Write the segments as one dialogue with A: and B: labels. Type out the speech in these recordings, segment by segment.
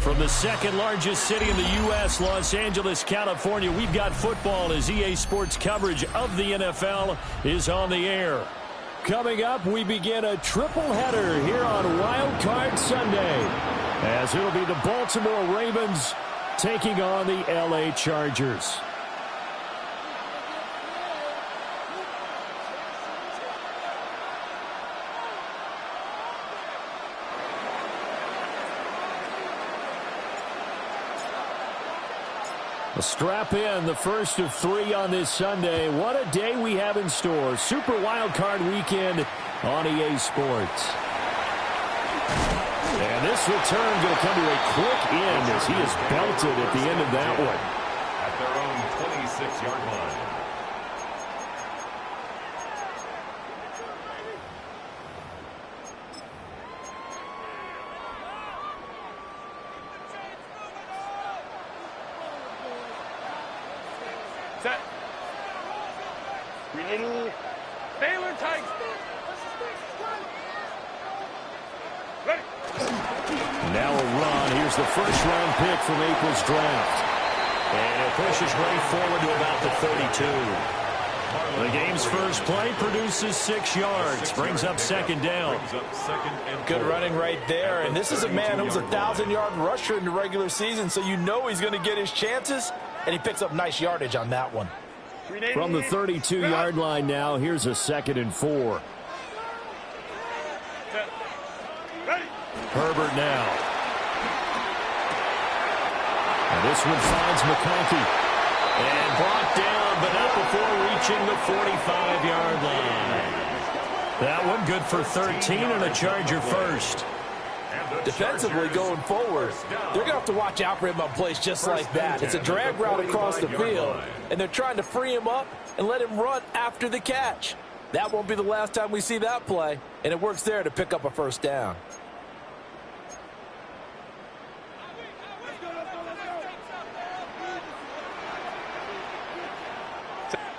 A: From the second largest city in the U.S., Los Angeles, California, we've got football as EA Sports coverage of the NFL is on the air. Coming up, we begin a triple header here on Wild Card Sunday, as it'll be the Baltimore Ravens taking on the L.A. Chargers. A strap in, the first of 3 on this Sunday. What a day we have in store. Super Wild Card Weekend on EA Sports. And this return going to come to a quick end as he is belted at the end of that one.
B: At their own 26-yard line.
C: Set. Baylor Tigers. Ready.
A: Now a run. Here's the first-round pick from April's draft. And it pushes right forward to about the 32. The game's first play produces 6 yards. Brings up second down.
D: Good running right there. And this is a man who's a 1,000-yard rusher in the regular season, so you know he's going to get his chances. And he picks up nice yardage on that one.
A: From the 32-yard line now, here's a 2nd and 4. Herbert now. And this one finds McConkey. And brought down, but not before reaching the 45-yard line. That one good for 13 and a Charger first.
D: Defensively going forward, they're going to have to watch out for him on plays just like that. It's a drag route across the field, and they're trying to free him up and let him run after the catch. That won't be the last time we see that play, and it works there to pick up a first down.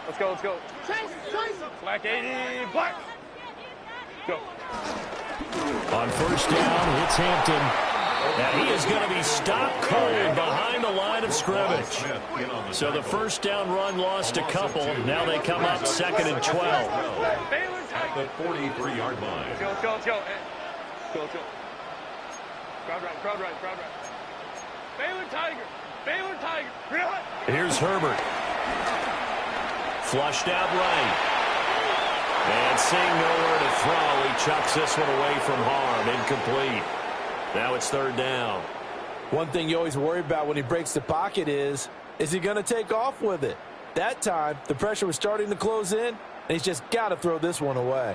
C: Let's go, let's go. Black 80, black. Go.
A: On first down, it's Hampton. And he is going to be stopped cold behind the line of scrimmage. So the first down run lost a couple. Now they come up 2nd and 12.
B: At the 43-yard line.
C: Let's go, let's go, let's go. Let's go, let's go. Crowd right, crowd right, crowd right. Baylor Tiger, Baylor Tiger.
A: Here's Herbert. Flushed out right. And seeing nowhere to throw, he chucks this one away from harm. Incomplete. Now it's 3rd down.
D: One thing you always worry about when he breaks the pocket is he going to take off with it? That time, the pressure was starting to close in, and he's just got to throw this one away.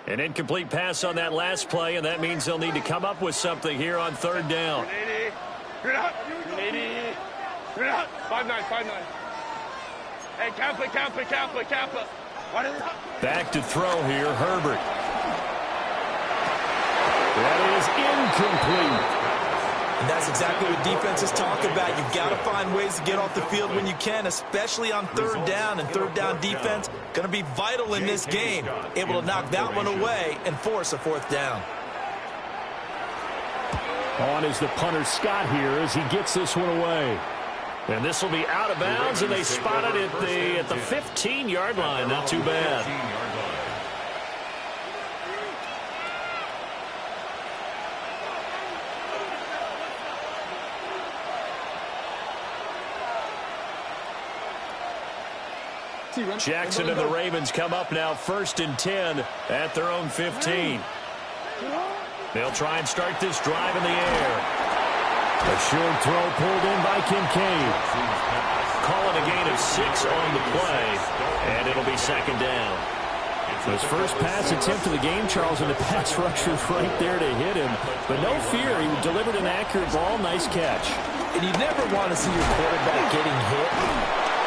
A: An incomplete pass on that last play, and that means they'll need to come up with something here on 3rd down.
C: 80. 5-9, 5-9. Hey, Kappa.
A: Back to throw here, Herbert. That is incomplete.
D: And that's exactly what defenses talk about. You've got to find ways to get off the field when you can, especially on 3rd down. And 3rd down defense going to be vital in this game. Able to knock that one away and force a 4th down.
A: On is the punter Scott here as he gets this one away. And this will be out of bounds, and they spot it at the 15-yard line. Not too bad. Jackson and the Ravens come up now 1st and 10 at their own 15. They'll try and start this drive in the air. A short throw pulled in by Kincaid. Calling a gain of 6 on the play, and it'll be 2nd down. His first pass attempt of the game, Charles, and the pass rusher's right there to hit him. But no fear, he delivered an accurate ball. Nice catch.
D: And you never want to see your quarterback getting hit.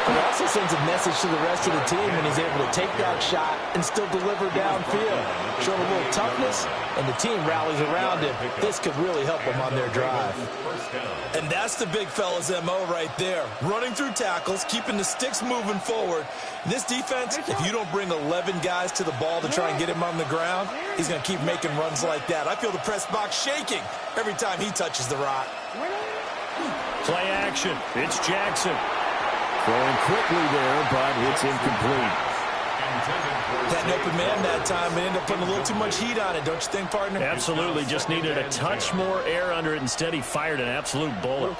D: It also sends a message to the rest of the team when he's able to take that shot and still deliver downfield. Showing a little toughness, and the team rallies around him. This could really help them on their drive.
E: And that's the big fella's MO right there. Running through tackles, keeping the sticks moving forward. This defense, if you don't bring 11 guys to the ball to try and get him on the ground, he's going to keep making runs like that. I feel the press box shaking every time he touches the rock.
A: Play action. It's Jackson. Throwing quickly there, but it's incomplete.
E: Had an open man that time, but ended up putting a little too much heat on it, don't you think, partner?
A: Absolutely. Just needed a touch more air under it. Instead, he fired an absolute bullet.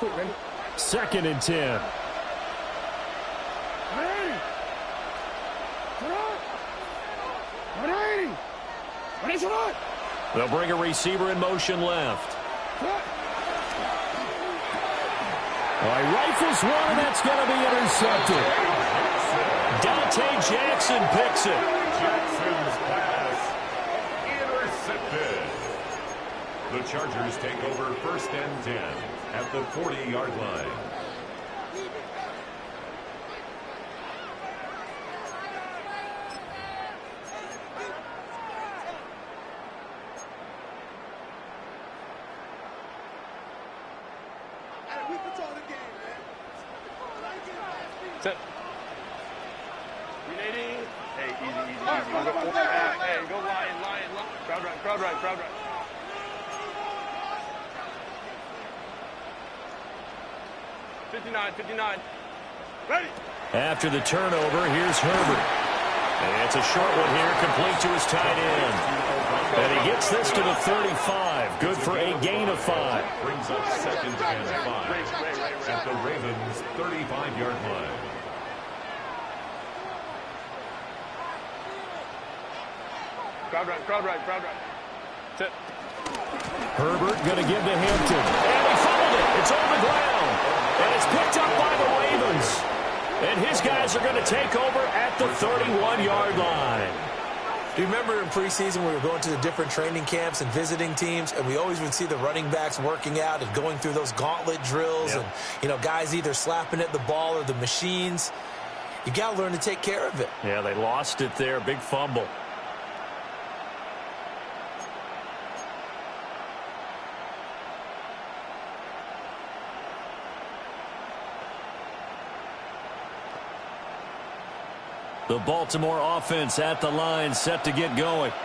A: 2nd and 10. They'll bring a receiver in motion left. Rifles one, and that's going to be intercepted. Dante Jackson picks it.
B: Jackson's pass intercepted. The Chargers take over 1st and 10 at the 40-yard line.
C: Set. Reading. Hey, easy. Hey, go line. Crowd right. 59. Ready.
A: After the turnover, here's Herbert. And it's a short one here, complete to his tight end. And he gets this to the 35. Good for a gain of 5.
B: Brings up 2nd and 5 at the Ravens' 35-yard line.
C: Crowd right. Set.
A: Herbert going to give to Hampton. And he fumbled it. It's on the ground. And it's picked up by the Ravens. And his guys are going to take over at the 31-yard line.
D: Do you remember in preseason we were going to the different training camps and visiting teams, and we always would see the running backs working out and going through those gauntlet drills,
A: Yep.
D: and, guys either slapping at the ball or the machines. You got to learn to take care of it.
A: Yeah, they lost it there. Big fumble. The Baltimore offense at the line, set to get going.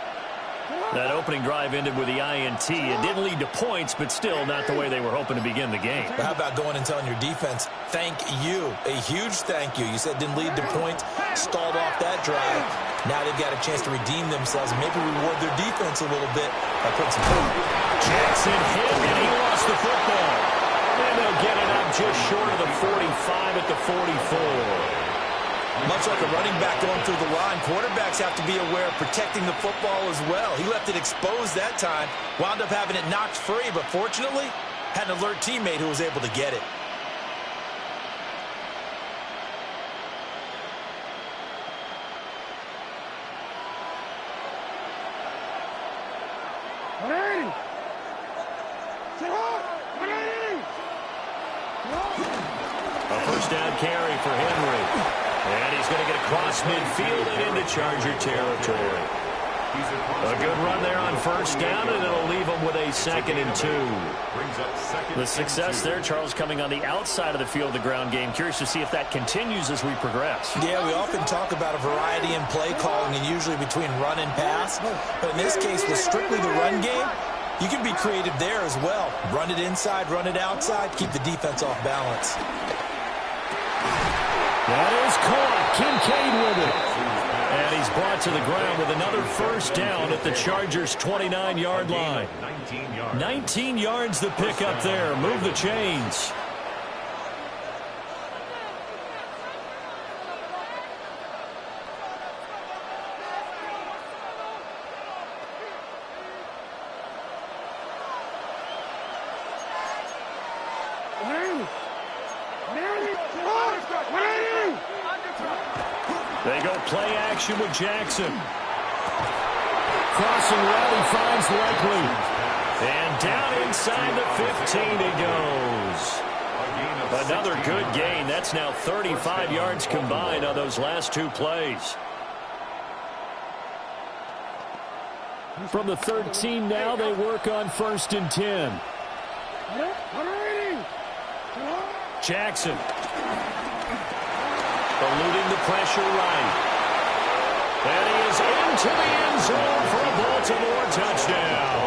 A: That opening drive ended with the INT. It didn't lead to points, but still not the way they were hoping to begin the game.
D: But how about going and telling your defense, thank you, a huge thank you. You said it didn't lead to points, stalled off that drive. Now they've got a chance to redeem themselves and maybe reward their defense a little bit by putting some points.
A: Jackson hit, and he lost the football. And they'll get it up just short of the 45 at the 44.
D: Much like a running back going through the line, quarterbacks have to be aware of protecting the football as well. He left it exposed that time, wound up having it knocked free, but fortunately, had an alert teammate who was able to get it.
A: A first down carry for Henry. And he's going to get across midfield and into Charger territory. A good run there on first down, and it'll leave them with a 2nd and 2. The success there, Charles, coming on the outside of the field, the ground game. Curious to see if that continues as we progress.
D: Yeah, we often talk about a variety in play calling and usually between run and pass. But in this case, with strictly the run game, you can be creative there as well. Run it inside, run it outside, keep the defense off balance.
A: That is caught. Kincaid with it. And he's brought to the ground with another first down at the Chargers' 29-yard line. 19 yards the pick up there. Move the chains. They go play action with Jackson. Crossing route, he finds Likely. And down inside the 15 he goes. A another good gain. That's now 35 yards combined on those last two plays.
F: From the 13 now, they work on 1st and 10.
A: Jackson. Eluding the pressure right. And he is into the end zone for a Baltimore touchdown.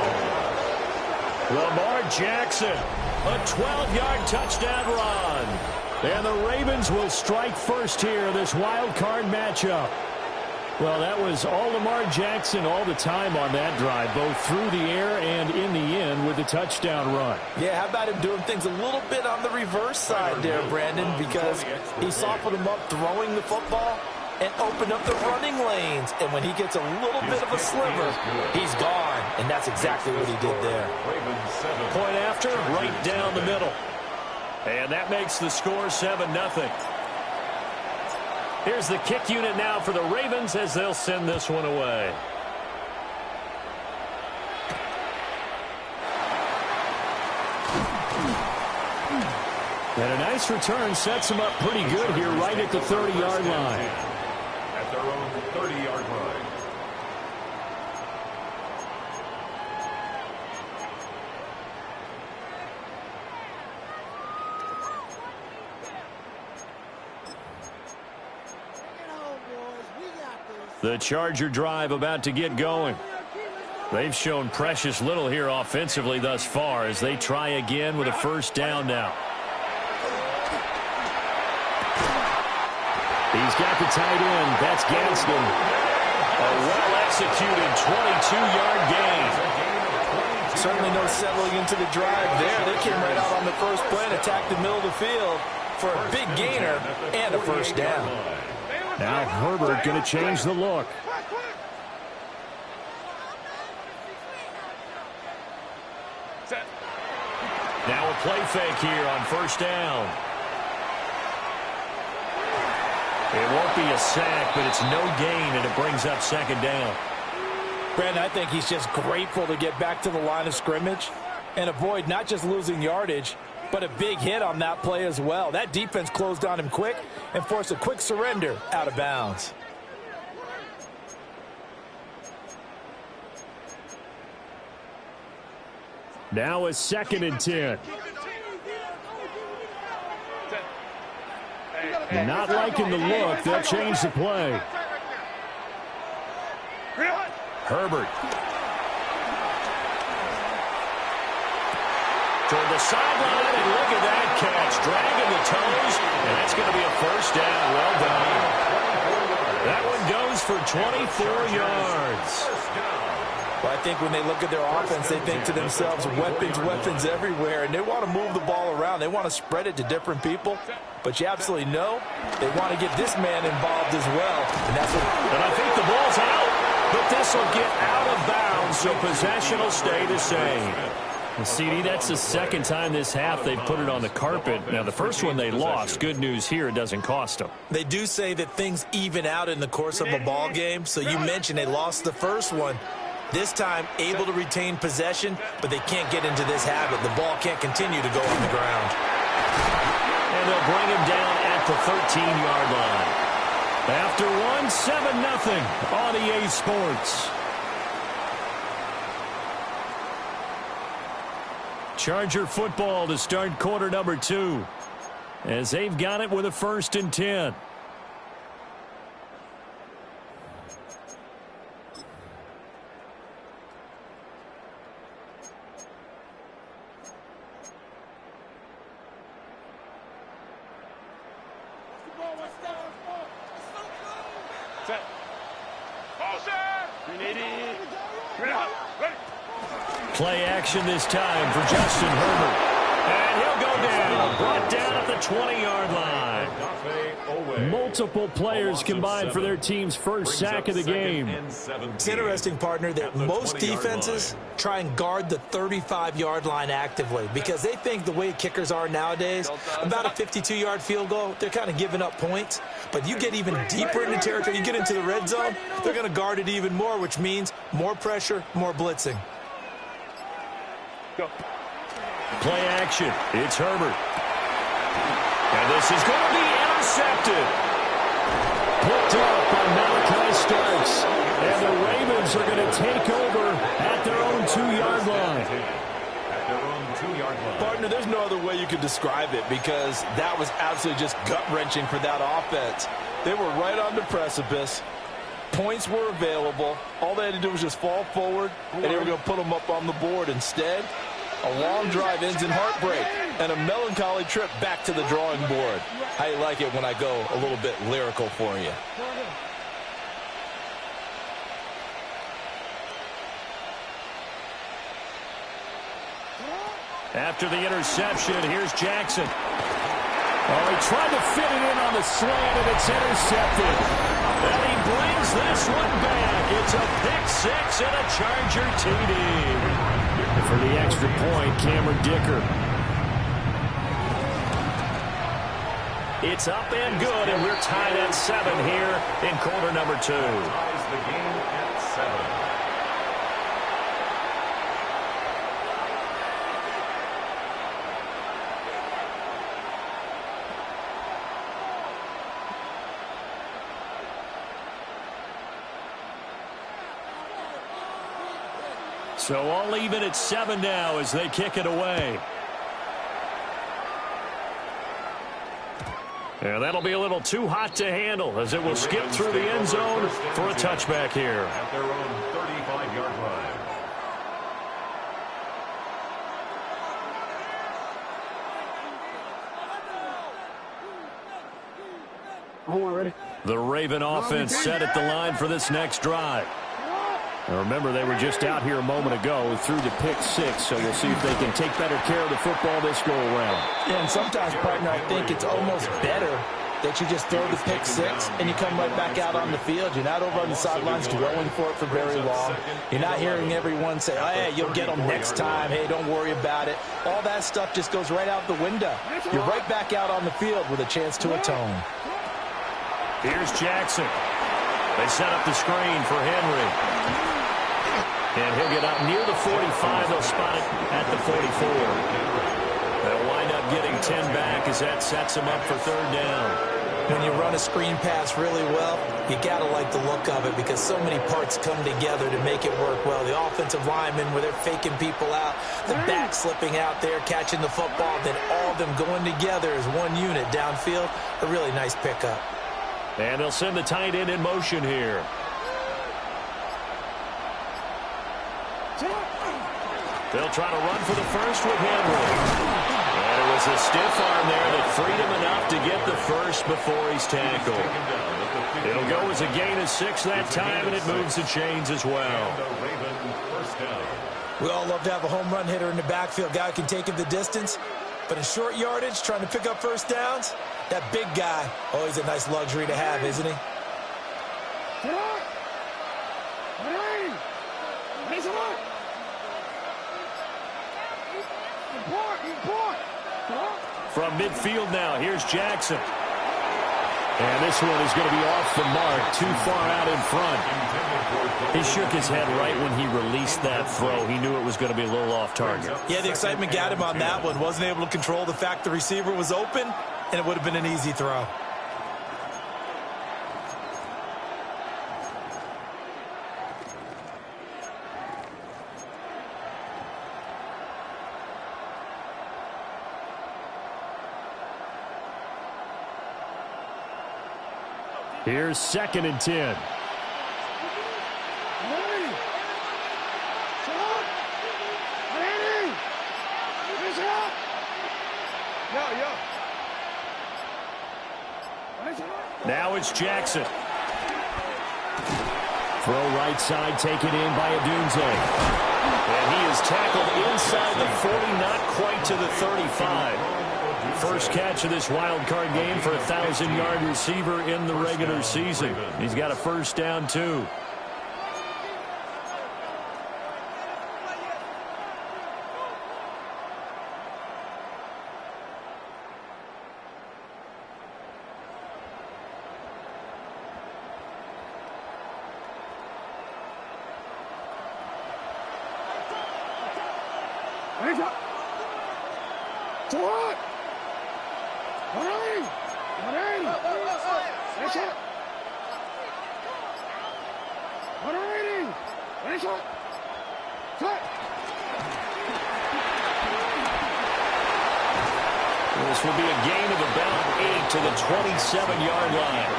A: Lamar Jackson, a 12-yard touchdown run. And the Ravens will strike first here in this wild card matchup. Well, that was all Lamar Jackson all the time on that drive, both through the air and in the end with the touchdown run.
D: Yeah, how about him doing things a little bit on the reverse side there, Brandon, because he softened him up throwing the football and opened up the running lanes. And when he gets a little bit of a sliver, he's gone. And that's exactly what he did there.
A: Point after, right down the middle. And that makes the score 7-0. Here's the kick unit now for the Ravens as they'll send this one away.
F: And a nice return sets them up pretty good here right at the 30-yard line.
B: At their own 30-yard line.
A: The Charger drive about to get going. They've shown precious little here offensively thus far as they try again with a first down now.
F: He's got the tight end. That's Gaskin.
A: A well-executed 22-yard gain.
D: Certainly no settling into the drive there. They came right out on the first play and attacked the middle of the field for a big gainer and a first down.
F: Now Herbert going to change the look.
A: Now a play fake here on first down. It won't be a sack, but it's no gain, and it brings up second down.
D: Brandon, I think he's just grateful to get back to the line of scrimmage and avoid not just losing yardage, but a big hit on that play as well. That defense closed on him quick and forced a quick surrender out of bounds.
F: Now a 2nd and 10. Not liking the look. They'll change the play.
A: Herbert. Toward the sideline, and look at that catch. Dragging the toes, and that's going to be a first down. Well done. That one goes for 24 yards.
D: Well, I think when they look at their offense, they think to themselves, weapons, weapons everywhere, and they want to move the ball around. They want to spread it to different people, but you absolutely know they want to get this man involved as well, and that's what.
A: And I think the ball's out, but this will get out of bounds, so possession will stay the same.
F: CD, that's the second time this half they've put it on the carpet. Now, the first one they lost. Good news here, it doesn't cost them.
E: They do say that things even out in the course of a ball game, so you mentioned they lost the first one. This time, able to retain possession, but they can't get into this habit. The ball can't continue to go on the ground.
A: And they'll bring him down at the 13-yard line.
F: After one, 7-0 on EA Sports. Charger football to start quarter number 2. As they've got it with a 1st and 10. Play action this time for Justin Herbert.
A: And he'll go down. Brought down at the 20-yard line.
F: Multiple players combined for their team's first sack of the game.
E: It's interesting, partner, that most defenses try and guard the 35-yard line actively because they think the way kickers are nowadays, about a 52-yard field goal, they're kind of giving up points. But you get even deeper into territory, you get into the red zone, they're going to guard it even more, which means more pressure, more blitzing.
A: Play action. It's Herbert. And this is going to be intercepted. Picked up by Malachi Starks. And the Ravens are going to take over at their own 2-yard line.
B: At their own 2-yard line.
E: Partner, there's no other way you could describe it because that was absolutely just gut-wrenching for that offense. They were right on the precipice. Points were available. All they had to do was just fall forward, and they were going to put them up on the board. Instead, a long drive ends in heartbreak and a melancholy trip back to the drawing board. How you like it when I go a little bit lyrical for you?
A: After the interception, here's Jackson. Oh, he tried to fit it in on the slant, and it's intercepted. And he brings this one back. It's a pick-6 and a Charger TD. And for the extra point, Cameron Dicker. It's up and good, and we're tied at 7 here in quarter number 2.
B: Ties the game at 7.
A: So all even at 7 now as they kick it away. And that'll be a little too hot to handle as it will skip through the end zone for a touchback here.
B: At their own 35-yard line.
A: The Raven offense set at the line for this next drive. Now remember, they were just out here a moment ago through the pick-6, so we'll see if they can take better care of the football this go-around.
D: And sometimes, partner, I think it's almost better that you just throw the pick-6 and you come right back out on the field. You're not over on the sidelines dwelling for it for very long. You're not hearing everyone say, oh, hey, you'll get them next time. Hey, don't worry about it. All that stuff just goes right out the window. You're right back out on the field with a chance to atone.
A: Here's Jackson. They set up the screen for Henry. And he'll get up near the 45. They'll spot it at the 44. They'll wind up getting 10 back as that sets them up for 3rd down.
D: When you run a screen pass really well, you got to like the look of it because so many parts come together to make it work well. The offensive linemen, where they're faking people out, the back slipping out there, catching the football, then all of them going together as one unit downfield. A really nice pickup.
A: And they'll send the tight end in motion here. They'll try to run for the first with Henry. And it was a stiff arm there that freed him enough to get the first before he's tackled. It'll go as a gain of 6 that time, and it moves the chains as well.
D: We all love to have a home run hitter in the backfield. Guy who can take him the distance. But in short yardage, trying to pick up first downs, that big guy, always a nice luxury to have, isn't he?
A: From midfield now, here's Jackson. And this one is going to be off the mark, too far out in front. He shook his head right when he released that throw. He knew it was going to be a little off target.
E: Yeah, the excitement got him on that one. Wasn't able to control the fact the receiver was open, and it would have been an easy throw.
A: Here's 2nd and 10. Now it's Jackson. Throw right side, taken in by Adunze. And he is tackled inside the 40, not quite to the 35. First catch of this wild card game for a 1,000-yard receiver in the regular season. He's got a first down, too. This will be a gain of about 8 to the 27-yard line.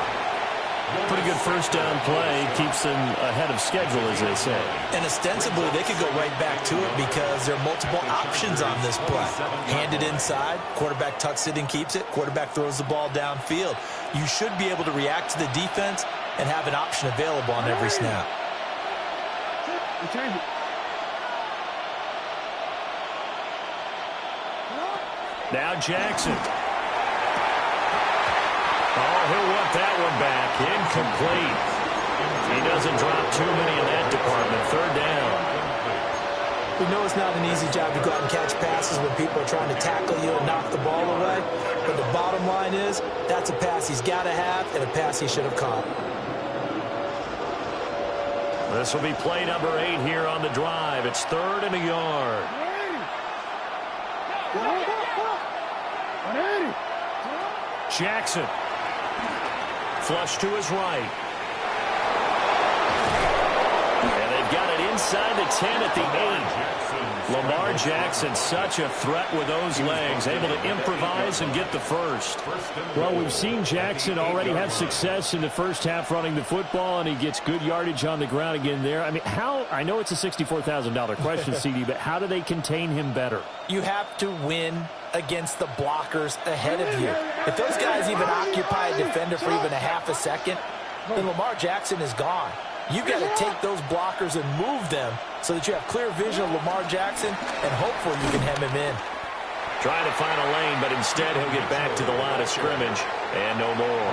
A: Pretty good first down play. Keeps them ahead of schedule, as they say.
E: And ostensibly, they could go right back to it because there are multiple options on this play. Hand it inside. Quarterback tucks it and keeps it. Quarterback throws the ball downfield. You should be able to react to the defense and have an option available on every snap.
A: Now Jackson. Oh, he'll want that one back. Incomplete. He doesn't drop too many in that department. Third down.
D: We know it's not an easy job to go out and catch passes when people are trying to tackle you and knock the ball away. But the bottom line is, that's a pass he's got to have and a pass he should have caught.
A: This will be play number 8 here on the drive. It's 3rd and a yard. Jackson. Flush to his right. And they've got it inside the 10 at the 8. Lamar Jackson, such a threat with those legs, able to improvise and get the first.
F: Well, we've seen Jackson already have success in the first half running the football, and he gets good yardage on the ground again there. I mean, I know it's a $64,000 question, CD, but how do they contain him better?
D: You have to win against the blockers ahead of you. If those guys even occupy a defender for even a half a second, then Lamar Jackson is gone. You've got to take those blockers and move them so that you have clear vision of Lamar Jackson, and hopefully you can hem him in.
A: Trying to find a lane, but instead he'll get back to the line of scrimmage, and no more.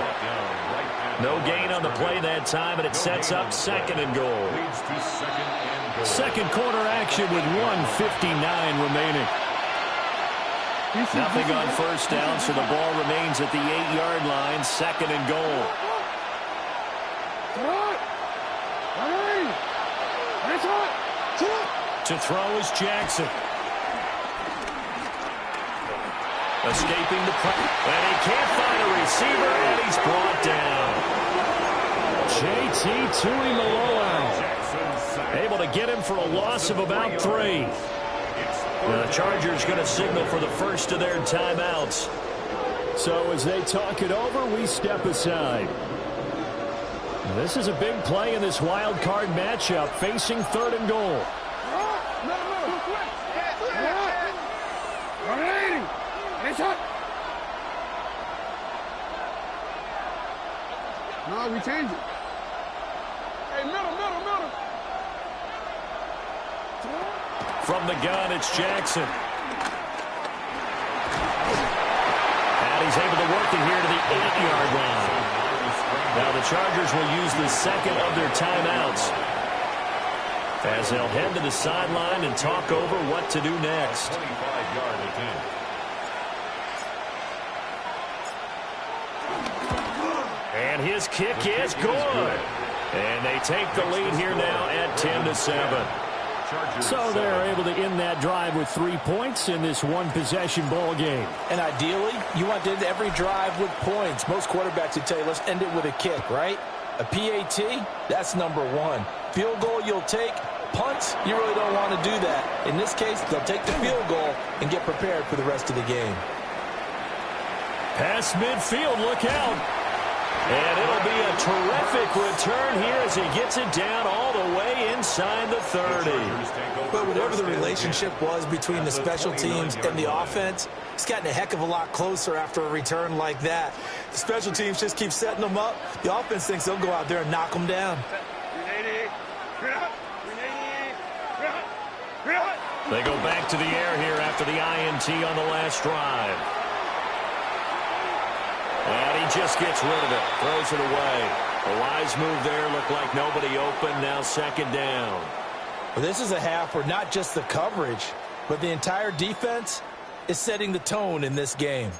A: No gain on the play that time, and it sets up 2nd and goal.
F: Second quarter action with 1:59 remaining.
A: Nothing on first down, so the ball remains at the 8-yard line. 2nd and goal. To throw is Jackson. Escaping the pressure. And he can't find a receiver, and he's brought down.
F: JT Tuimoloau.
A: Able to get him for a loss of about 3. The Chargers going to signal for the first of their timeouts.
F: So as they talk it over, we step aside. This is a big play in this wild card matchup, facing 3rd and goal.
C: No, we change it. Hey, middle.
A: From the gun, it's Jackson. And he's able to work it here to the 8-yard line. Now the Chargers will use the second of their timeouts as they'll head to the sideline and talk over what to do next. And his kick is good. And they take the lead here now at 10-7.
F: So they're able to end that drive with 3 points in this one-possession ball game.
D: And ideally, you want to end every drive with points. Most quarterbacks would tell you, let's end it with a kick, right? A PAT, that's number 1. Field goal you'll take. Punts, you really don't want to do that. In this case, they'll take the field goal and get prepared for the rest of the game.
A: Pass midfield, look out. And it'll be a terrific return here as he gets it down all the way inside the 30.
E: But whatever the relationship was between the special teams and the offense, it's gotten a heck of a lot closer after a return like that. The special teams just keep setting them up. The offense thinks they'll go out there and knock them down.
A: They go back to the air here after the INT on the last drive. And he just gets rid of it, throws it away. A wise move there, looked like nobody open, now 2nd down.
D: Well, this is a half where not just the coverage, but the entire defense is setting the tone in this game.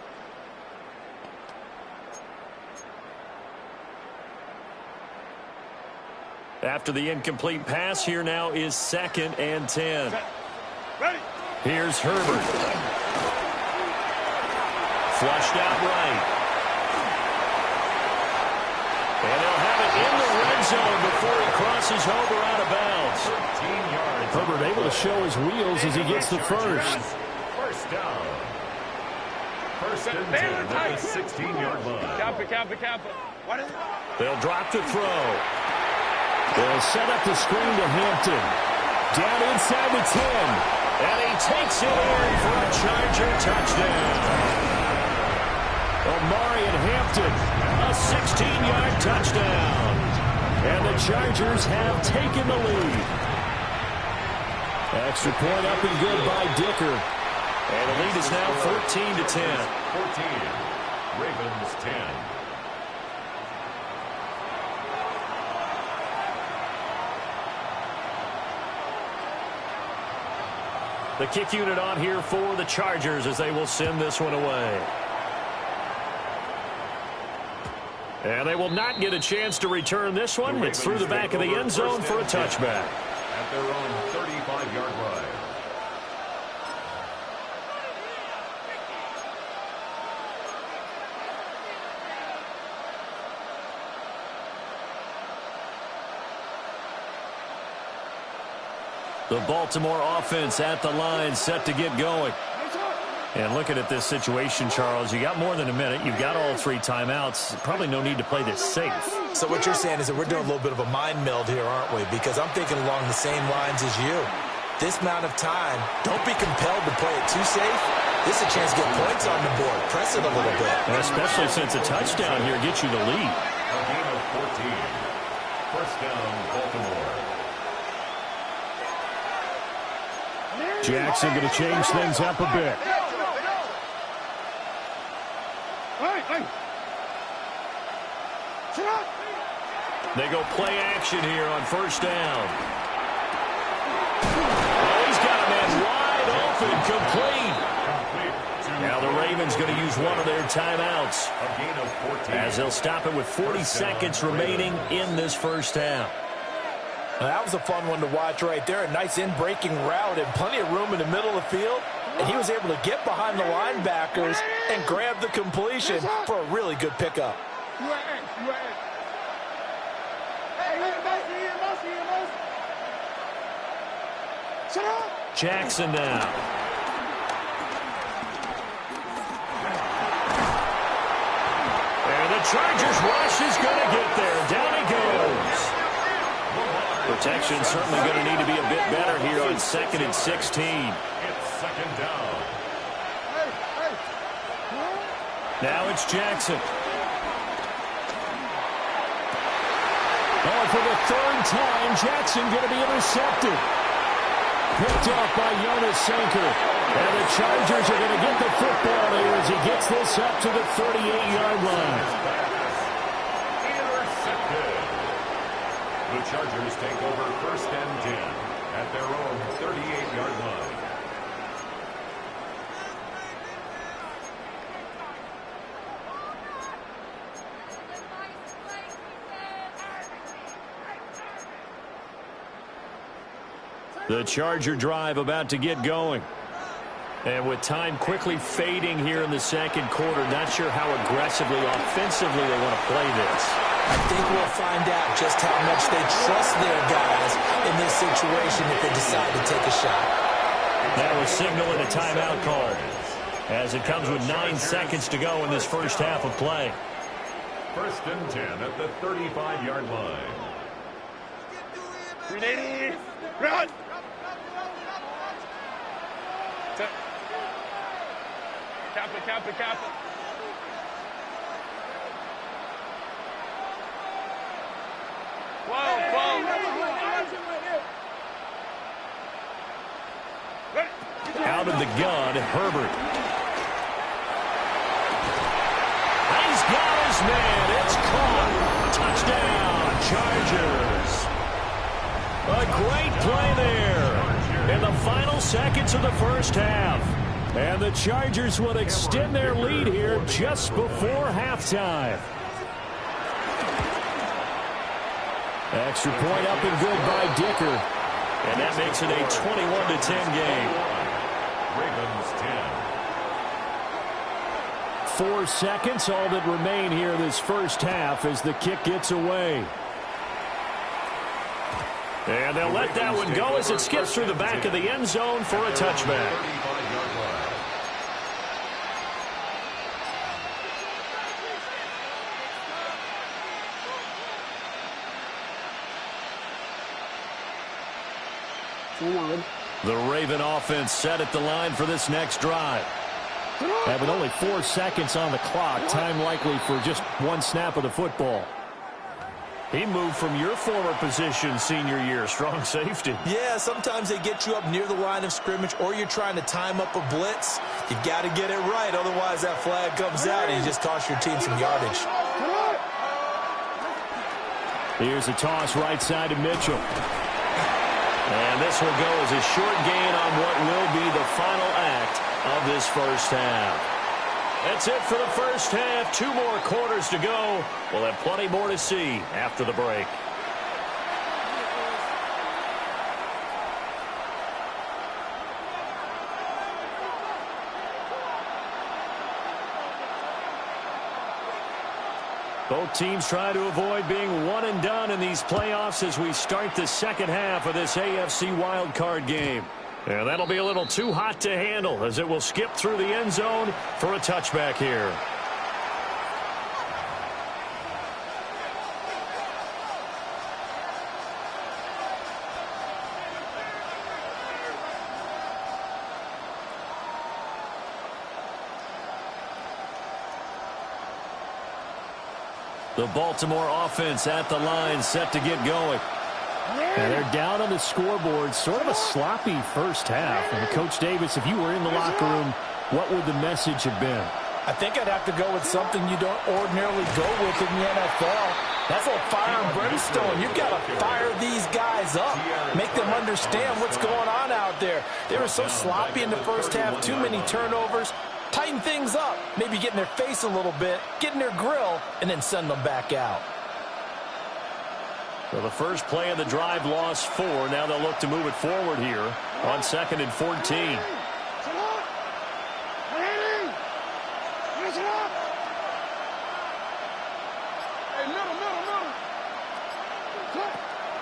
A: After the incomplete pass, here now is 2nd and 10.
C: Ready.
A: Here's Herbert. Flushed out right. And they'll have it in the red zone before he crosses over out of bounds.
B: 13 yards.
F: Herbert able to show his wheels as he gets the first.
B: First down. First and 10 at the 16-yard line.
C: Kappa.
A: They'll drop to throw.
F: They'll set up the screen to Hampton. Down inside the 10.
A: And he takes it in for a Charger touchdown.
F: Omari and Hampton, a 16-yard touchdown. And the Chargers have taken the lead. Extra point up and good by Dicker.
A: And the lead is now 14-10.
B: 14. Ravens 10.
A: The kick unit on here for the Chargers as they will send this one away. And they will not get a chance to return this one. It's through the back of the end zone for a touchback.
B: At their own 35-yard line.
A: The Baltimore offense at the line set to get going. And looking at this situation, Charles, you got more than a minute. You've got all 3 timeouts. Probably no need to play this safe.
E: So what you're saying is that we're doing a little bit of a mind meld here, aren't we? Because I'm thinking along the same lines as you. This amount of time, don't be compelled to play it too safe. This is a chance to get points on the board. Press it a little bit.
A: And especially since a touchdown here gets you the lead.
B: A gain of 14. First down, Baltimore.
F: Jackson going to change things up a bit.
A: They go play action here on first down. Oh, he's got a man wide open, complete. Now the Ravens going to use one of their timeouts
B: A gain of 14.
A: as they'll stop it with 40 seconds remaining in this first half.
D: Now, that was a fun one to watch right there. A nice in-breaking route and plenty of room in the middle of the field. And he was able to get behind the linebackers and grab the completion for a really good pickup.
A: Jackson now. And the Chargers rush is going to get there. Down he goes. Protection certainly going to need to be a bit better here on 2nd and 16.
B: It's second down.
A: Now it's Jackson.
F: Oh, for the 3rd time, Jackson going to be intercepted. Picked off by Jonas Sanker. And the Chargers are going to get the football here as he gets this up to the 38-yard line.
B: Intercepted. The Chargers take over first and 10 at their own 38-yard line.
A: The Charger drive about to get going. And with time quickly fading here in the second quarter, not sure how aggressively, offensively they want to play this.
E: I think we'll find out just how much they trust their guys in this situation if they decide to take a shot.
A: That was signaling a timeout call as it comes with 9 seconds to go in this first half of play.
B: First and 10 at the 35-yard line.
C: 380. Run. Kappa. 12.
A: Out of the gun, Herbert. He's got his man. It's caught. Touchdown, Chargers. A great play there in the final seconds of the first half. And the Chargers will extend their lead here just before halftime. Extra point up and good by Dicker. And that makes it a 21-10 game.
B: Ravens
F: 4 seconds, all that remain here this first half as the kick gets away. And they'll let that one go as it skips through the back of the end zone for a touchback. The Raven offense set at the line for this next drive. And with only 4 seconds on the clock, time likely for just one snap of the football. He moved from your former position senior year, strong safety.
E: Yeah, sometimes they get you up near the line of scrimmage or you're trying to time up a blitz. You've got to get it right, otherwise that flag comes out and you just cost your team some yardage.
F: Here's a toss right side to Mitchell. And this will go as a short gain on what will be the final act of this first half. That's it for the first half. 2 more quarters to go. We'll have plenty more to see after the break. Both teams try to avoid being one and done in these playoffs as we start the second half of this AFC wildcard game. And that'll be a little too hot to handle as it will skip through the end zone for a touchback here. The Baltimore offense at the line, set to get going. And they're down on the scoreboard, sort of a sloppy first half. And Coach Davis, if you were in the locker room, what would the message have been?
D: I think I'd have to go with something you don't ordinarily go with in the NFL. That's a fire and brimstone. You've got to fire these guys up. Make them understand what's going on out there. They were so sloppy in the first half, too many turnovers. Tighten things up, maybe get in their face a little bit, get in their grill, and then send them back out.
F: So the first play of the drive lost 4. Now they'll look to move it forward here on 2nd and 14.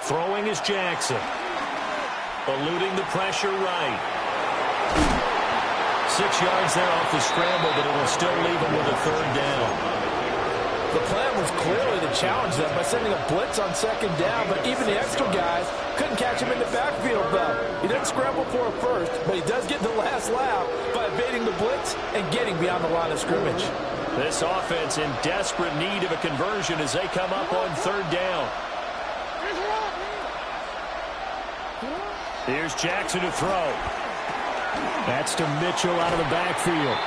F: Throwing is Jackson. Eluding the pressure right. 6 yards there off the scramble, but it will still leave him with a 3rd down.
D: The plan was clearly to challenge them by sending a blitz on 2nd down, but even the extra guys couldn't catch him in the backfield, though. He didn't scramble for a first, but he does get the last laugh by evading the blitz and getting beyond the line of scrimmage.
F: This offense in desperate need of a conversion as they come up on 3rd down. Here's Jackson to throw. That's to Mitchell out of the backfield.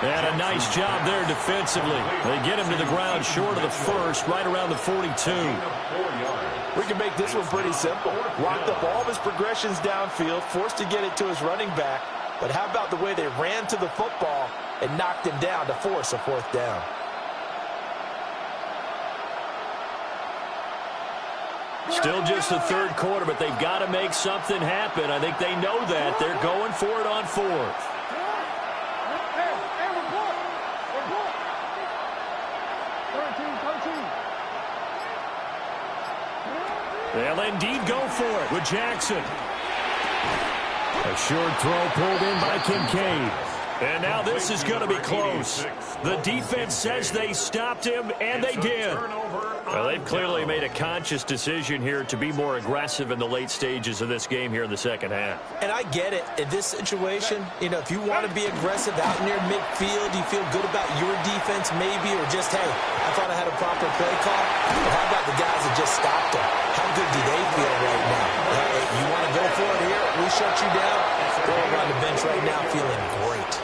F: And a nice job there defensively. They get him to the ground short of the first, right around the 42.
D: We can make this one pretty simple. Locked up all of his progressions downfield, forced to get it to his running back. But how about the way they ran to the football and knocked him down to force a 4th down?
F: Still just the 3rd quarter, but they've got to make something happen. I think they know that. They're going for it on 4th. They'll indeed go for it with Jackson. A short throw pulled in by Kincaid. And now this is going to be close. The defense says they stopped him, and they did. Well, they've clearly made a conscious decision here to be more aggressive in the late stages of this game here in the second half.
E: And I get it. In this situation, you know, if you want to be aggressive out near midfield, you feel good about your defense maybe, or just, hey, I thought I had a proper play call. But how about the guys that just stopped them? How good do they feel right now? You want to go for it here? We shut you down. Go around the bench right now feeling great.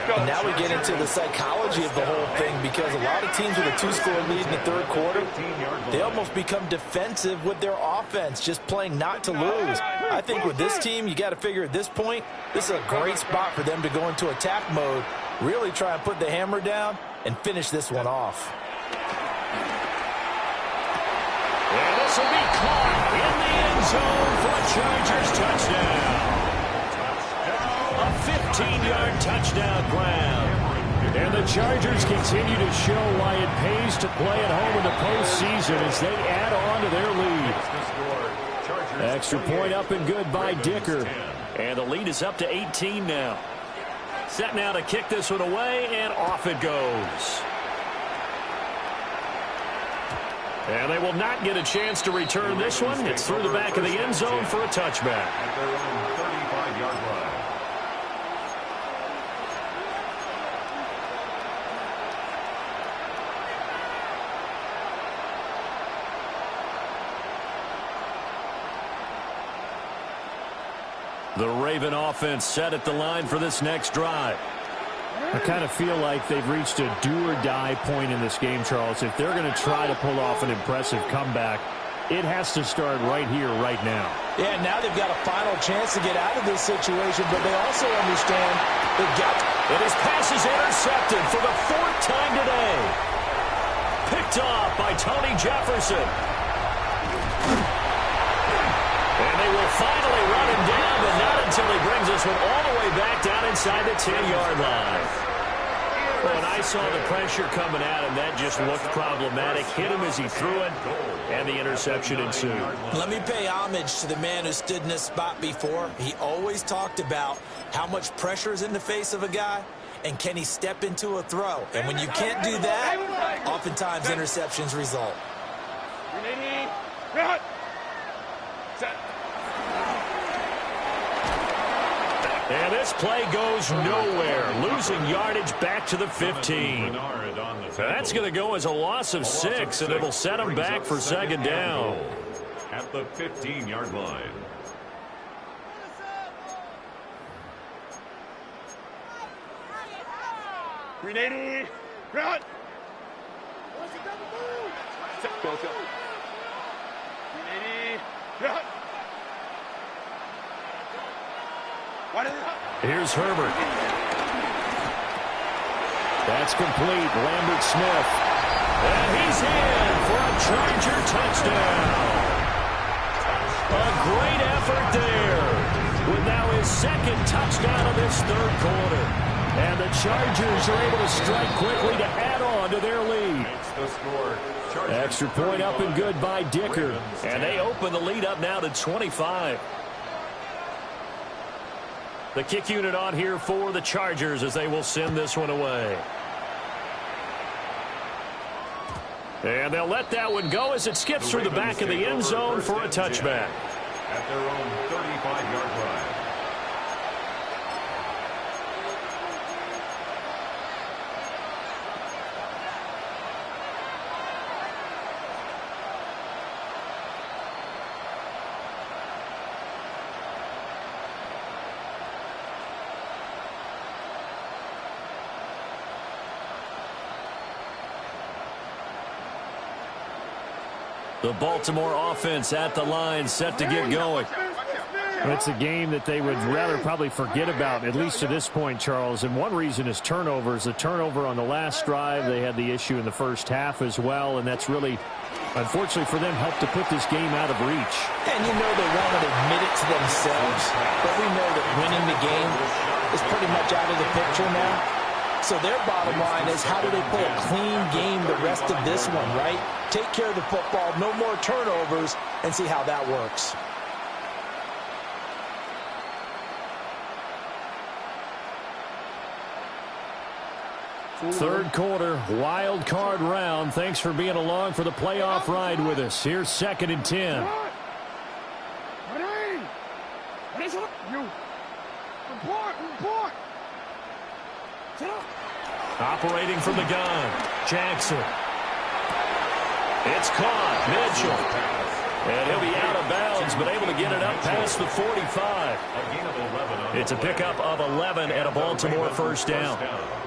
D: And now we get into the psychology of the whole thing, because a lot of teams with a 2-score lead in the 3rd quarter, they almost become defensive with their offense, just playing not to lose. I think with this team, you got to figure at this point, this is a great spot for them to go into attack mode, really try and put the hammer down and finish this one off.
F: And this will be caught in the end zone for a Chargers touchdown. A 15-yard touchdown grab. And the the Chargers continue to show why it pays to play at home in the postseason as they add on to their lead. Extra point up and good by Dicker. And the lead is up to 18 now. Set now to kick this one away, and off it goes. And they will not get a chance to return this one. It's through the back of the end zone for a touchback.
B: At their own 35-yard line.
A: The Raven offense set at the line for this next drive.
F: I kind of feel like they've reached a do-or-die point in this game, Charles. If they're going to try to pull off an impressive comeback, it has to start right here, right now.
D: Yeah, now they've got a final chance to get out of this situation, but they also understand they've got to.
A: And his pass is intercepted for the 4th time today. Picked off by Tony Jefferson. And they will finally run him down, but not until he brings this one all the way back down inside the 10-yard line. When I saw the pressure coming at him, that just looked problematic. Hit him as he threw it, and the interception ensued.
E: Let me pay homage to the man who stood in this spot before. He always talked about how much pressure is in the face of a guy, and can he step into a throw. And when you can't do that, oftentimes interceptions result.
A: And this play goes nowhere, losing yardage back to the 15. That's going to go as a loss of 6, and it'll set them back for 2nd down.
B: At the 15-yard line.
C: Grenade, run! Grenade, run!
A: Here's Herbert. That's complete. Lambert Smith. And he's in for a Charger touchdown. A great effort there. With now his 2nd touchdown of this 3rd quarter. And the Chargers are able to strike quickly to add on to their lead. Extra point up and good by Dicker. And they open the lead up now to 25. The kick unit on here for the Chargers as they will send this one away. And they'll let that one go as it skips through the back of the end zone for a touchback.
B: At their own 35-yard line.
A: The Baltimore offense at the line, set to get going.
F: It's a game that they would rather probably forget about, at least to this point, Charles. And one reason is turnovers. The turnover on the last drive, they had the issue in the first half as well, and that's really, unfortunately for them, helped to put this game out of reach.
D: And you know they won't admit it to themselves, but we know that winning the game is pretty much out of the picture now. So their bottom line is, how do they play a clean game the rest of this one, right? Take care of the football, no more turnovers, and see how that works.
F: Third quarter, wild card round. Thanks for being along for the playoff ride with us. Here's 2nd and 10.
A: Operating from the gun, Jackson. It's caught, Mitchell. And he'll be out of bounds, but able to get it up past the 45. It's a pickup of 11 and a Baltimore 1st down.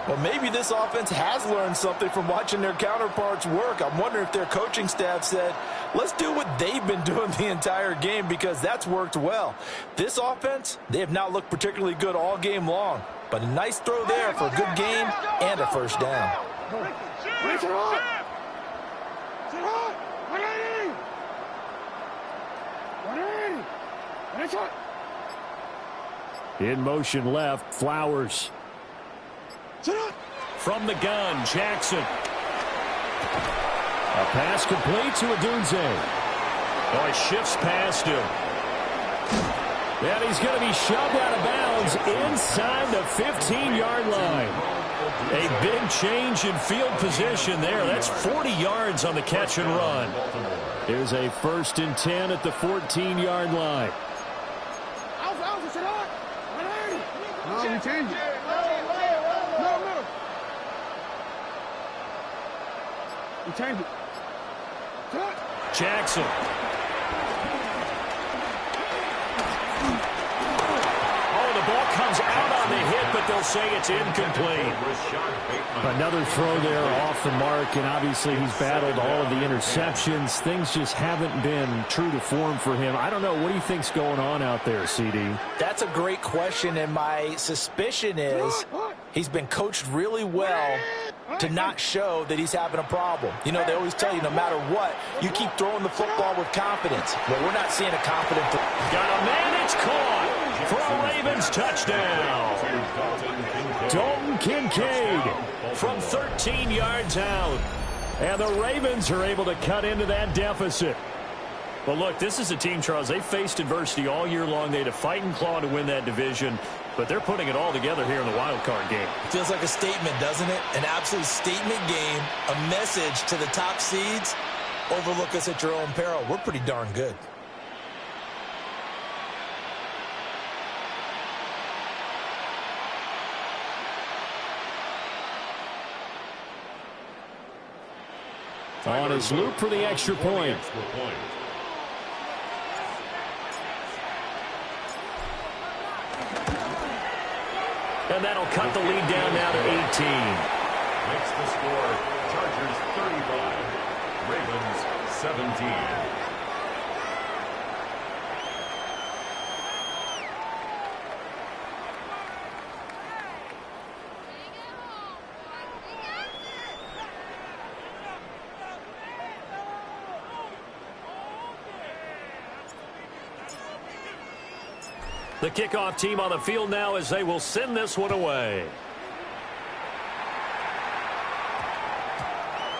D: Well, maybe this offense has learned something from watching their counterparts work. I'm wondering if their coaching staff said, let's do what they've been doing the entire game, because that's worked well. This offense, they have not looked particularly good all game long. But a nice throw there for a good gain and a 1st down.
F: In motion left, Flowers.
A: from the gun. Jackson. A pass complete to Odunze. Oh, he shifts past him. And he's going to be shoved out of bounds inside the 15-yard line. A big change in field position there. That's 40 yards on the catch and run. Here's a 1st and 10 at the 14-yard line.
C: No, we change it. No. We change it.
A: Jackson. Oh, the ball comes out on the hit, but they'll say it's incomplete.
F: Another throw there off the mark, and obviously he's battled all of the interceptions. Things just haven't been true to form for him. I don't know. What do you think's going on out there, CD?
D: That's a great question, and my suspicion is he's been coached really well to not show that he's having a problem. You know, they always tell you no matter what, you keep throwing the football with confidence. Well, we're not seeing a confident throw.
A: Got a man, it's caught for a Ravens touchdown. Dalton Kincaid from 13 yards out. And the Ravens are able to cut into that deficit. Well, look, this is a team, Charles, they faced adversity all year long. They had to fight and claw to win that division, but they're putting it all together here in the wild card game.
E: Feels like a statement, doesn't it? An absolute statement game, a message to the top seeds. Overlook us at your own peril. We're pretty darn good.
F: On his loop for the extra point.
A: And that'll cut the lead down now to 18.
B: Makes the score Chargers 35, Ravens 17.
A: The kickoff team on the field now as they will send this one away.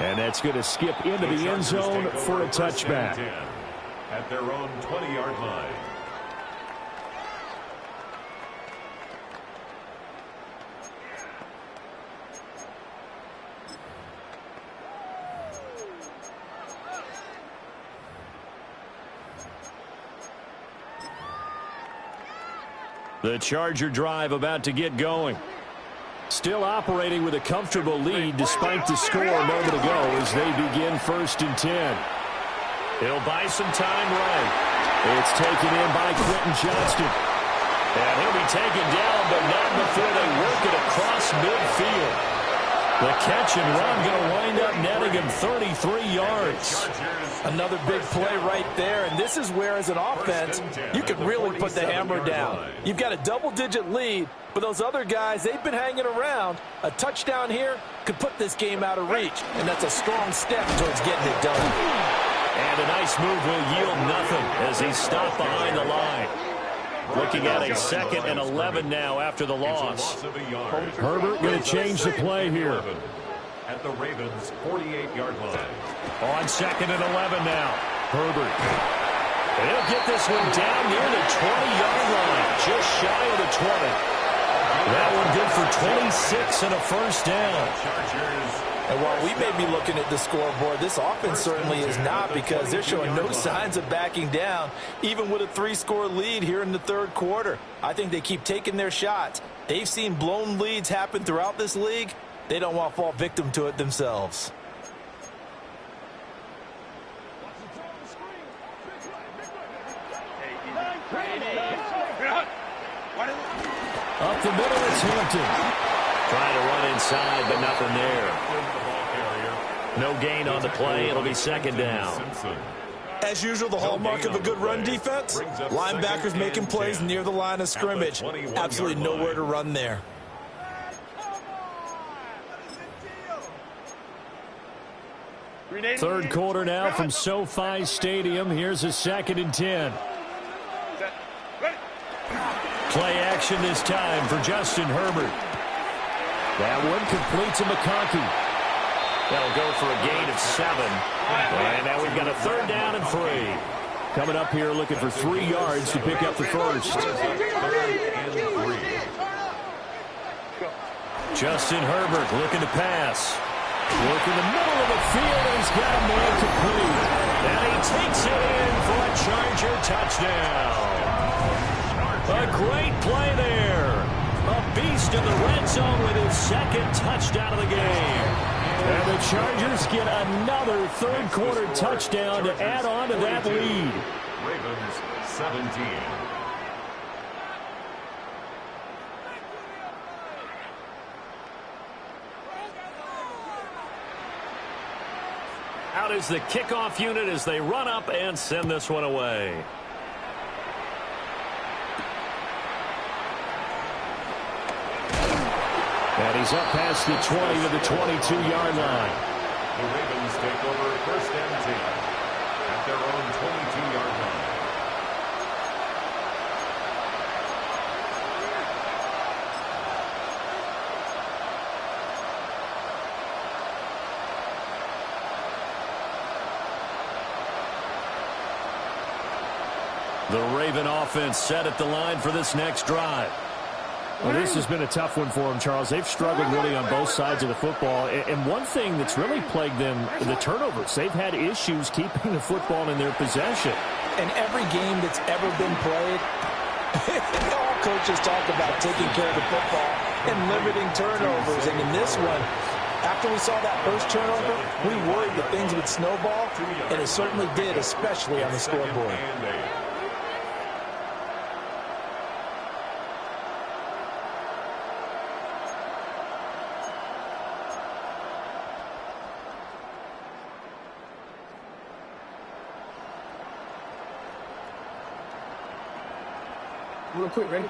A: And that's going to skip into the end zone for a touchback.
B: At their own 20-yard line.
A: The Charger drive about to get going. Still operating with a comfortable lead despite the score a moment ago as they begin 1st and 10. He'll buy some time right. It's taken in by Quentin Johnston. And he'll be taken down, but not before they work it across midfield. The catch and run going to wind up netting him 33 yards.
D: Another big play right there, and this is where, as an offense, you can really put the hammer down. You've got a double-digit lead, but those other guys, they've been hanging around. A touchdown here could put this game out of reach, and that's a strong step towards getting it done.
A: And a nice move will yield nothing as he's stopped behind the line. Looking at a 2nd and 11 now after the loss.
F: Herbert going to change the play here.
B: At the Ravens' 48-yard line.
A: On 2nd and 11 now. Herbert. He'll get this one down near the 20-yard line. Just shy of the 20. That one good for 26 and a 1st down.
D: And while we may be looking at the scoreboard, this offense certainly is not, because they're showing no signs of backing down, even with a 3-score lead here in the 3rd quarter. I think they keep taking their shots. They've seen blown leads happen throughout this league. They don't want to fall victim to it themselves.
F: Up the middle, it's Hampton.
A: Trying to run inside, but nothing there. No gain on the play. It'll be 2nd down.
E: As usual, the hallmark of a good run defense, linebackers making plays near the line of scrimmage. Absolutely nowhere to run there.
F: Third quarter now from SoFi Stadium. Here's a 2nd and 10.
A: Play action this time for Justin Herbert.
F: That one complete to McConkey.
A: That'll go for a gain of 7. And now we've got a 3rd down and 3.
F: Coming up here looking for 3 yards to pick up the first.
A: Justin Herbert looking to pass.
F: Work in the middle of the field, and he's got a man complete.
A: And he takes it in for a Charger touchdown. A great play there. A beast in the red zone with his 2nd touchdown of the game.
F: And the Chargers get another 3rd quarter touchdown to add on to that lead.
B: Ravens 17.
A: Out is the kickoff unit as they run up and send this one away.
F: And he's up past the 20 to the 22-yard line.
B: The Ravens take over 1st and 10 at their own 22-yard line.
A: The Raven offense set at the line for this next drive.
F: Well, this has been a tough one for them, Charles. They've struggled really on both sides of the football. And one thing that's really plagued them, the turnovers. They've had issues keeping the football in their possession.
D: In every game that's ever been played, all coaches talk about taking care of the football and limiting turnovers. And in this one, after we saw that first turnover, we worried that things would snowball, and it certainly did, especially on the scoreboard.
C: Real quick, ready?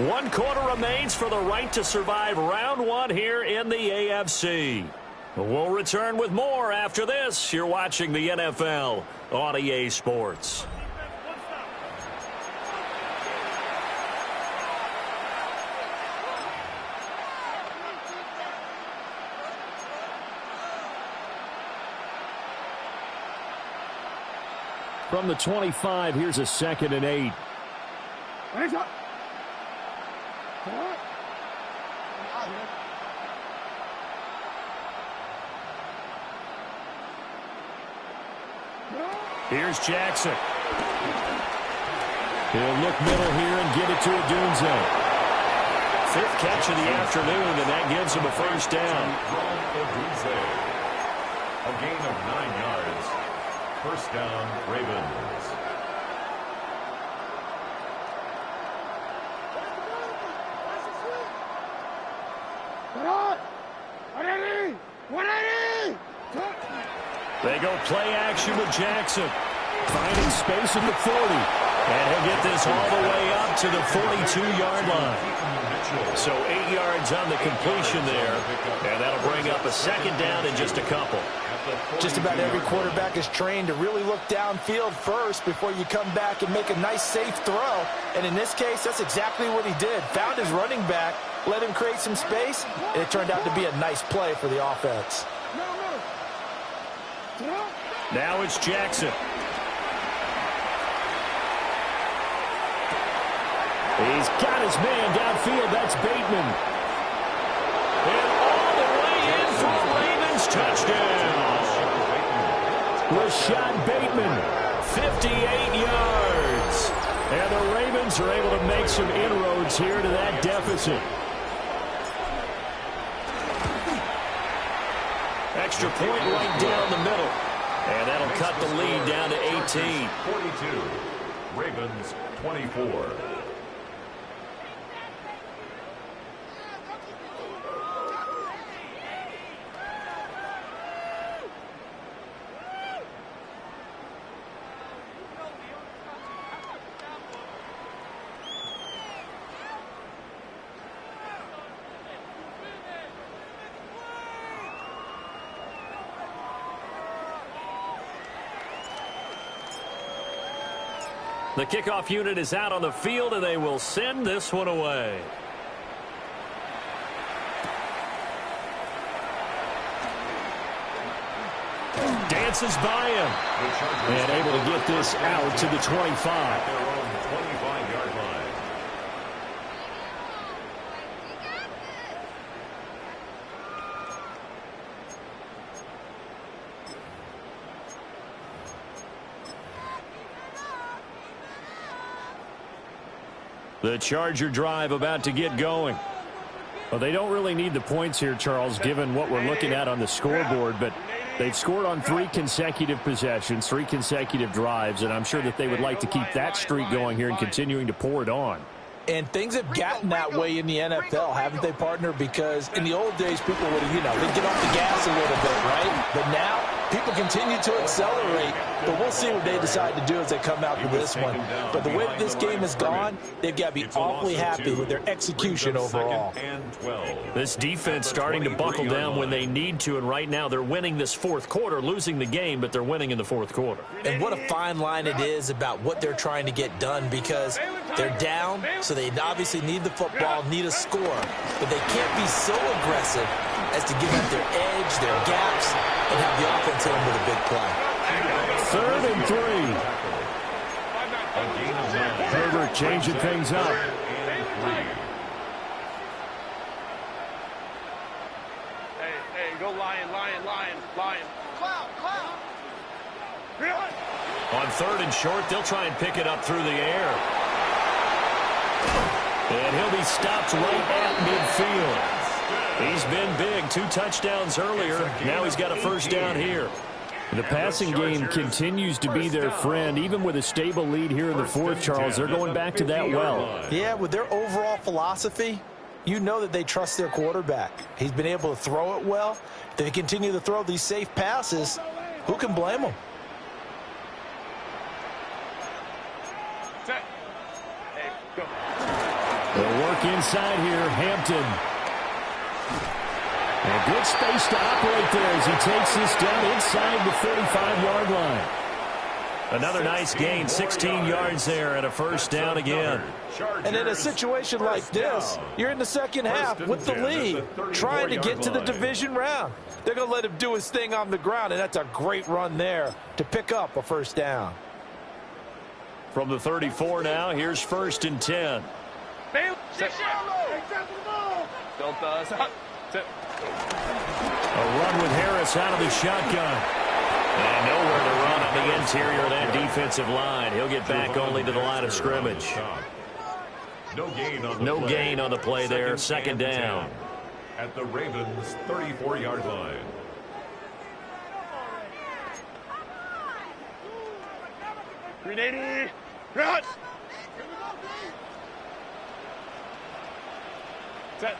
A: One quarter remains for the right to survive round 1 here in the AFC. We'll return with more after this. You're watching the NFL on EA Sports.
F: From the 25, here's a 2nd and 8.
A: Here's Jackson.
F: He'll look middle here and get it to Odunze.
A: 5th catch of the afternoon, and that gives him a 1st down.
B: A gain of 9 yards. 1st down, Ravens.
A: They go play action with Jackson.
F: Finding space at the 40.
A: And he'll get this all the way up to the 42-yard line. So 8 yards on the completion there. And that'll bring up a 2nd down in just a couple.
D: Just about every quarterback is trained to really look downfield first before you come back and make a nice, safe throw. And in this case, that's exactly what he did. Found his running back, let him create some space, and it turned out to be a nice play for the offense.
A: Now it's Jackson.
F: He's got his man downfield. That's Bateman.
A: And all the way in for a Ravens touchdown.
F: Rashad Bateman,
A: 58 yards.
F: And the Ravens are able to make some inroads here to that deficit.
A: Extra point right down the middle. And that'll cut the lead down to 18.
B: 42. Ravens 24.
A: The kickoff unit is out on the field, and they will send this one away. Dances by him. And able to get this out to the 25.
B: Their own 25-yard line.
A: The Charger drive about to get going.
F: Well, they don't really need the points here, Charles, given what we're looking at on the scoreboard, but they've scored on 3 consecutive possessions, 3 consecutive drives, and I'm sure that they would like to keep that streak going here and continuing to pour it on.
D: And things have gotten that way in the NFL, haven't they, partner? Because in the old days, people would, they'd get off the gas a little bit, right? But now, people continue to accelerate. But we'll see what they decide to do as they come out to this one. But the way that this game has gone, they've got to be awfully happy with their execution overall.
A: This defense starting to buckle down when they need to, and right now they're winning this fourth quarter, losing the game, but they're winning in the fourth quarter.
D: And what a fine line it is about what they're trying to get done, because they're down, so they obviously need the football, need a score, but they can't be so aggressive as to give up their edge, their gaps, and have the offense hit them with a big play.
F: 3rd and 3. Herbert changing things up.
C: Hey, go lion.
A: On 3rd and short, they'll try and pick it up through the air. And he'll be stopped right at midfield. He's been big. 2 touchdowns earlier. Now he's got a first down here.
F: The passing game continues to be their friend. Even with a stable lead here in the fourth, Charles, they're going back to that well.
D: Yeah, with their overall philosophy, you know that they trust their quarterback. He's been able to throw it well. If they continue to throw these safe passes, who can blame them?
C: Hey, go.
F: They'll work inside here. Hampton. And good space to operate there as he takes this down inside the 45-yard line.
A: Another nice gain, 16 yards there, and a first down again.
D: And in a situation like this, you're in the second half with the lead, trying to get to the division round. They're going to let him do his thing on the ground, and that's a great run there to pick up a first down.
A: From the 34 now, here's 1st and 10.
C: Don't stop.
A: A run with Harris out of the shotgun. And nowhere to run on the interior of that defensive line. He'll get back only to the line of scrimmage.
B: No gain on
A: the play there. Second down.
B: At the Ravens' 34-yard line.
C: Grenade! Run! Set.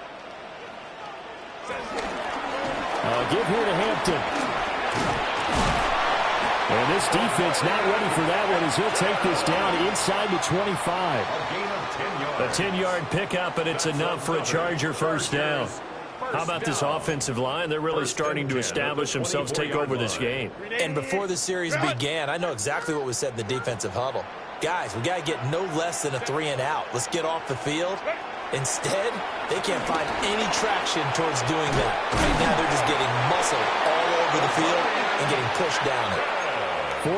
F: Give here to Hampton. And this defense not ready for that one as he'll take this down inside the 25.
B: A
A: 10-yard pickup, and it's enough for a Charger first down. How about this offensive line? They're really starting to establish themselves, take over this game.
D: And before the series began, I know exactly what was said in the defensive huddle. Guys, we got to get no less than a 3-and-out. Let's get off the field. Instead, they can't find any traction towards doing that. Right now, they're just getting muscled all over the field and getting pushed down it.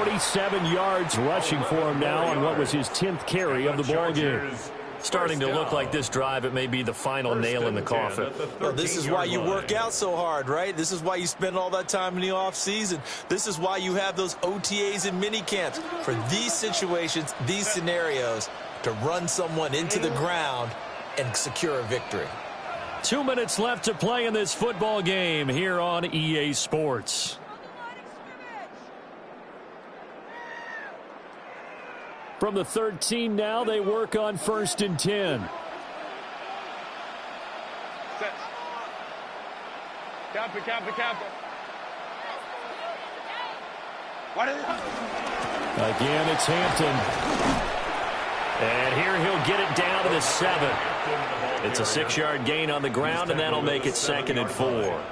F: 47 yards rushing for him now on what was his 10th carry of the ball game.
A: Starting to look like this drive, it may be the final nail in the coffin.
D: Well, this is why you work out so hard, right? This is why you spend all that time in the offseason. This is why you have those OTAs and mini camps for these situations, these scenarios, to run someone into the ground and secure a victory.
A: 2 minutes left to play in this football game here on EA Sports.
F: From the 13 now, they work on 1st and 10.
C: Set. Kappa.
F: Again, it's Hampton.
A: And here he'll get it down to the 7. It's a 6-yard gain on the ground, and that'll make it 2nd and 4.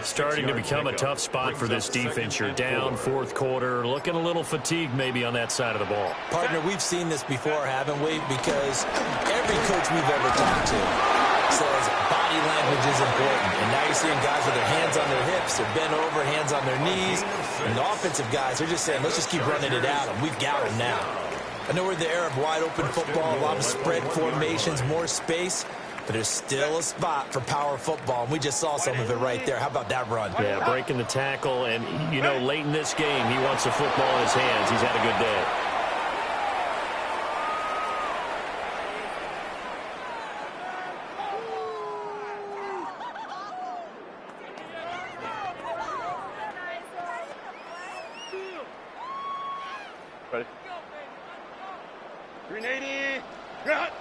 A: Starting to become a tough spot for this defense. You're down fourth quarter, looking a little fatigued maybe on that side of the ball.
D: Partner, we've seen this before, haven't we? Because every coach we've ever talked to says body language is important. And now you're seeing guys with their hands on their hips, they're bent over, hands on their knees. And the offensive guys, they're just saying, let's just keep running it at them. We've got them now. I know we're in the era of wide open football, a lot of spread formations, more space. But there's still a spot for power football, and we just saw some of it right there. How about that run?
A: Yeah, breaking the tackle, and, you know, late in this game, he wants the football in his hands. He's had a good day.
C: Ready? 380. Cut.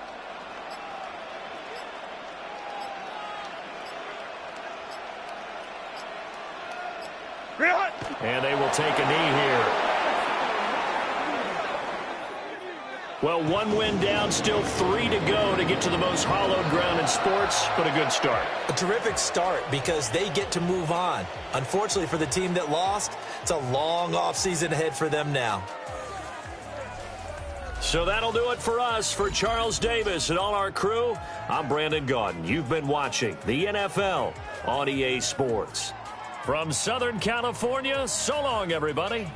A: And they will take a knee here. Well, one win down, still 3 to go to get to the most hallowed ground in sports, but a good start.
D: A terrific start because they get to move on. Unfortunately for the team that lost, it's a long offseason ahead for them now.
A: So that'll do it for us. For Charles Davis and all our crew, I'm Brandon Gaudin. You've been watching the NFL on EA Sports. From Southern California, so long, everybody.